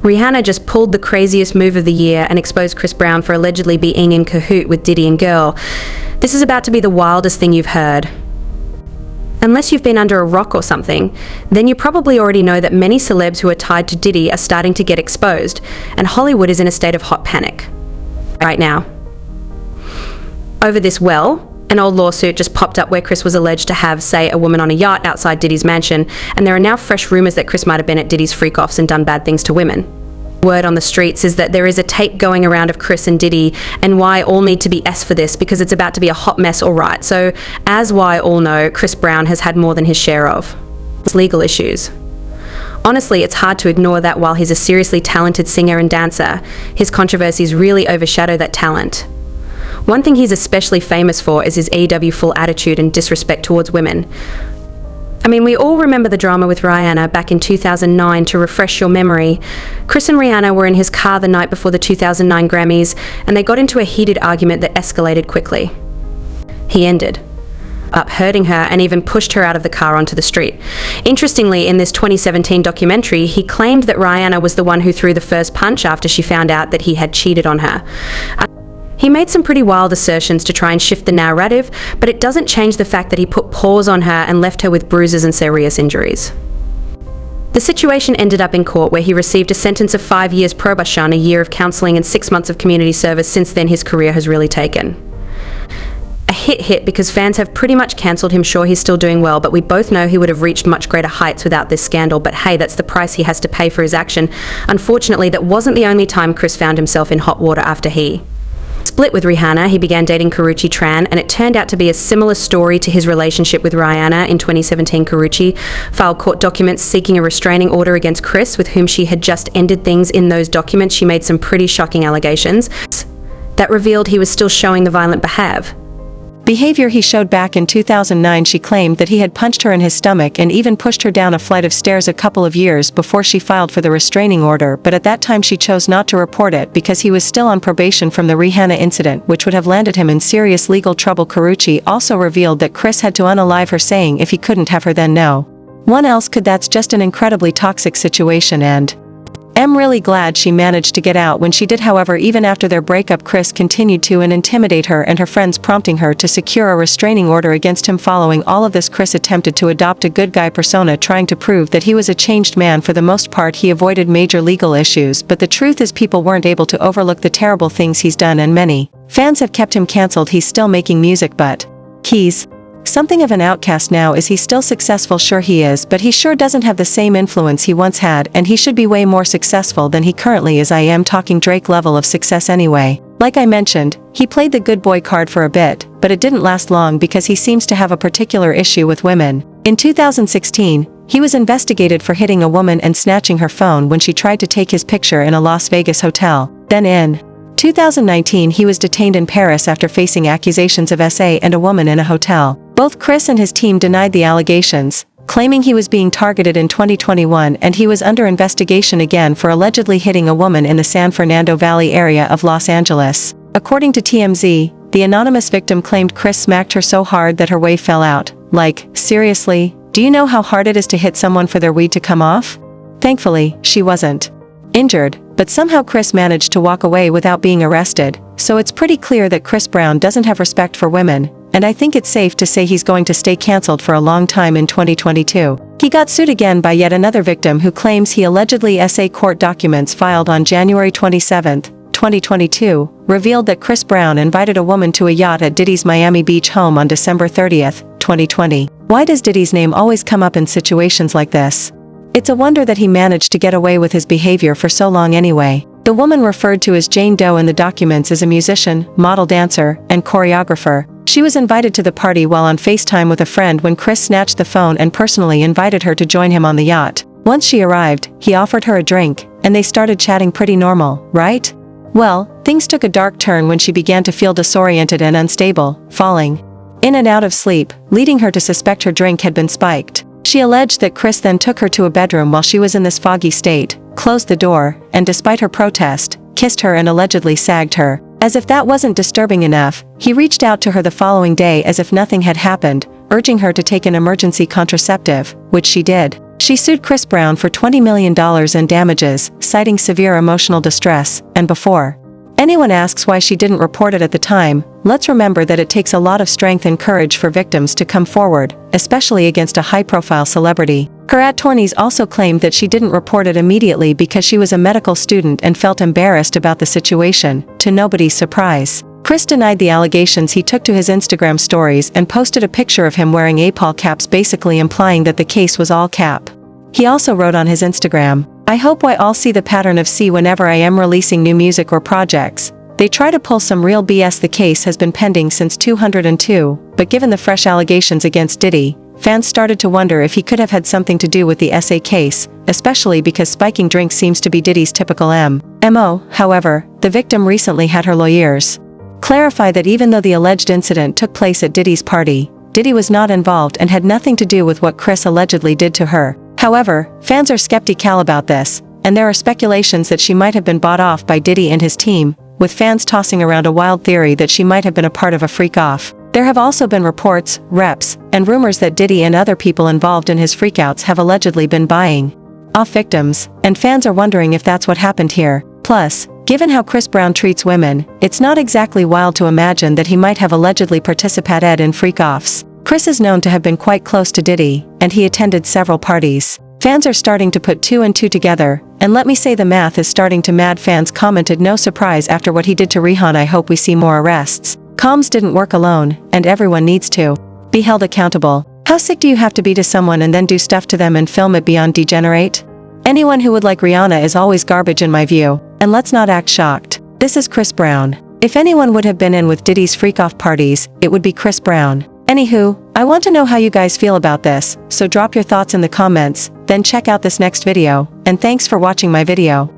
Rihanna just pulled the craziest move of the year and exposed Chris Brown for allegedly being in cahoot with Diddy and Girl. This is about to be the wildest thing you've heard. Unless you've been under a rock or something, then you probably already know that many celebs who are tied to Diddy are starting to get exposed, and Hollywood is in a state of hot panic right now. Over this, an old lawsuit just popped up where Chris was alleged to have, say, a woman on a yacht outside Diddy's mansion, and there are now fresh rumors that Chris might have been at Diddy's freak-offs and done bad things to women. Word on the streets is that there is a tape going around of Chris and Diddy, and why all need to be S for this, because it's about to be a hot mess, alright. So, as why all know, Chris Brown has had more than his share of legal issues. Honestly, it's hard to ignore that while he's a seriously talented singer and dancer, his controversies really overshadow that talent. One thing he's especially famous for is his EW-full attitude and disrespect towards women. I mean, we all remember the drama with Rihanna back in 2009. To refresh your memory, Chris and Rihanna were in his car the night before the 2009 Grammys, and they got into a heated argument that escalated quickly. He ended up hurting her and even pushed her out of the car onto the street. Interestingly, in this 2017 documentary, he claimed that Rihanna was the one who threw the first punch after she found out that he had cheated on her. He made some pretty wild assertions to try and shift the narrative, but it doesn't change the fact that he put paws on her and left her with bruises and serious injuries. The situation ended up in court, where he received a sentence of 5 years probation, a year of counselling and 6 months of community service. Since then, his career has really taken a hit because fans have pretty much cancelled him. Sure, he's still doing well, but we both know he would have reached much greater heights without this scandal. But hey, that's the price he has to pay for his action. Unfortunately, that wasn't the only time Chris found himself in hot water after he split with Rihanna. He began dating Karrueche Tran, and it turned out to be a similar story to his relationship with Rihanna. In 2017, Karrueche filed court documents seeking a restraining order against Chris, with whom she had just ended things. In those documents, she made some pretty shocking allegations that revealed he was still showing the violent behavior he showed back in 2009. She claimed that he had punched her in his stomach and even pushed her down a flight of stairs a couple of years before she filed for the restraining order, but at that time she chose not to report it because he was still on probation from the Rihanna incident, which would have landed him in serious legal trouble. Karrueche also revealed that Chris had to unalive her, saying if he couldn't have her, then no one else could. That's just an incredibly toxic situation, and I'm really glad she managed to get out when she did. However, even after their breakup, Chris continued to intimidate her and her friends, prompting her to secure a restraining order against him. Following all of this, Chris attempted to adopt a good guy persona, trying to prove that he was a changed man. For the most part, he avoided major legal issues, but the truth is people weren't able to overlook the terrible things he's done, and many fans have kept him cancelled. He's still making music, but he's something of an outcast now. Is he still successful? Sure he is, but he sure doesn't have the same influence he once had, and he should be way more successful than he currently is. I am talking Drake level of success anyway. Like I mentioned, he played the good boy card for a bit, but it didn't last long because he seems to have a particular issue with women. In 2016, he was investigated for hitting a woman and snatching her phone when she tried to take his picture in a Las Vegas hotel. Then in 2019, he was detained in Paris after facing accusations of SA and a woman in a hotel. Both Chris and his team denied the allegations, claiming he was being targeted. In 2021, and he was under investigation again for allegedly hitting a woman in the San Fernando Valley area of Los Angeles. According to TMZ, the anonymous victim claimed Chris smacked her so hard that her wave fell out. Like, seriously? Do you know how hard it is to hit someone for their weed to come off? Thankfully, she wasn't injured, but somehow Chris managed to walk away without being arrested. So it's pretty clear that Chris Brown doesn't have respect for women, and I think it's safe to say he's going to stay cancelled for a long time. In 2022, he got sued again by yet another victim who claims he allegedly SA court documents filed on January 27, 2022, revealed that Chris Brown invited a woman to a yacht at Diddy's Miami Beach home on December 30, 2020. Why does Diddy's name always come up in situations like this? It's a wonder that he managed to get away with his behavior for so long anyway. The woman referred to as Jane Doe in the documents is a musician, model, dancer, and choreographer. She was invited to the party while on FaceTime with a friend when Chris snatched the phone and personally invited her to join him on the yacht. Once she arrived, he offered her a drink, and they started chatting. Pretty normal, right? Well, things took a dark turn when she began to feel disoriented and unstable, falling in and out of sleep, leading her to suspect her drink had been spiked. She alleged that Chris then took her to a bedroom while she was in this foggy state, closed the door, and despite her protest, kissed her and allegedly sagged her. As if that wasn't disturbing enough, he reached out to her the following day as if nothing had happened, urging her to take an emergency contraceptive, which she did. She sued Chris Brown for $20 million in damages, citing severe emotional distress, and before anyone asks why she didn't report it at the time, let's remember that it takes a lot of strength and courage for victims to come forward, especially against a high-profile celebrity. Her attorneys also claimed that she didn't report it immediately because she was a medical student and felt embarrassed about the situation, to nobody's surprise. Chris denied the allegations. He took to his Instagram stories and posted a picture of him wearing APOL caps, basically implying that the case was all cap. He also wrote on his Instagram, "I hope I all see the pattern of C whenever I am releasing new music or projects. They try to pull some real BS. The case has been pending since 2002, but given the fresh allegations against Diddy, fans started to wonder if he could have had something to do with the SA case, especially because spiking drinks seems to be Diddy's typical MO. However, the victim recently had her lawyers clarify that even though the alleged incident took place at Diddy's party, Diddy was not involved and had nothing to do with what Chris allegedly did to her. However, fans are skeptical about this, and there are speculations that she might have been bought off by Diddy and his team, with fans tossing around a wild theory that she might have been a part of a freak-off. There have also been reports, reps, and rumors that Diddy and other people involved in his freakouts have allegedly been buying off victims, and fans are wondering if that's what happened here. Plus, given how Chris Brown treats women, it's not exactly wild to imagine that he might have allegedly participated in freak-offs. Chris is known to have been quite close to Diddy, and he attended several parties. Fans are starting to put two and two together, and let me say the math is starting to mad. Fans commented, "No surprise after what he did to Rihanna. I hope we see more arrests." Comms didn't work alone, and everyone needs to be held accountable. How sick do you have to be to someone and then do stuff to them and film it beyond degenerate? Anyone who would like Rihanna is always garbage in my view, and let's not act shocked. This is Chris Brown. If anyone would have been in with Diddy's freak-off parties, it would be Chris Brown. Anywho, I want to know how you guys feel about this, so drop your thoughts in the comments, then check out this next video, and thanks for watching my video.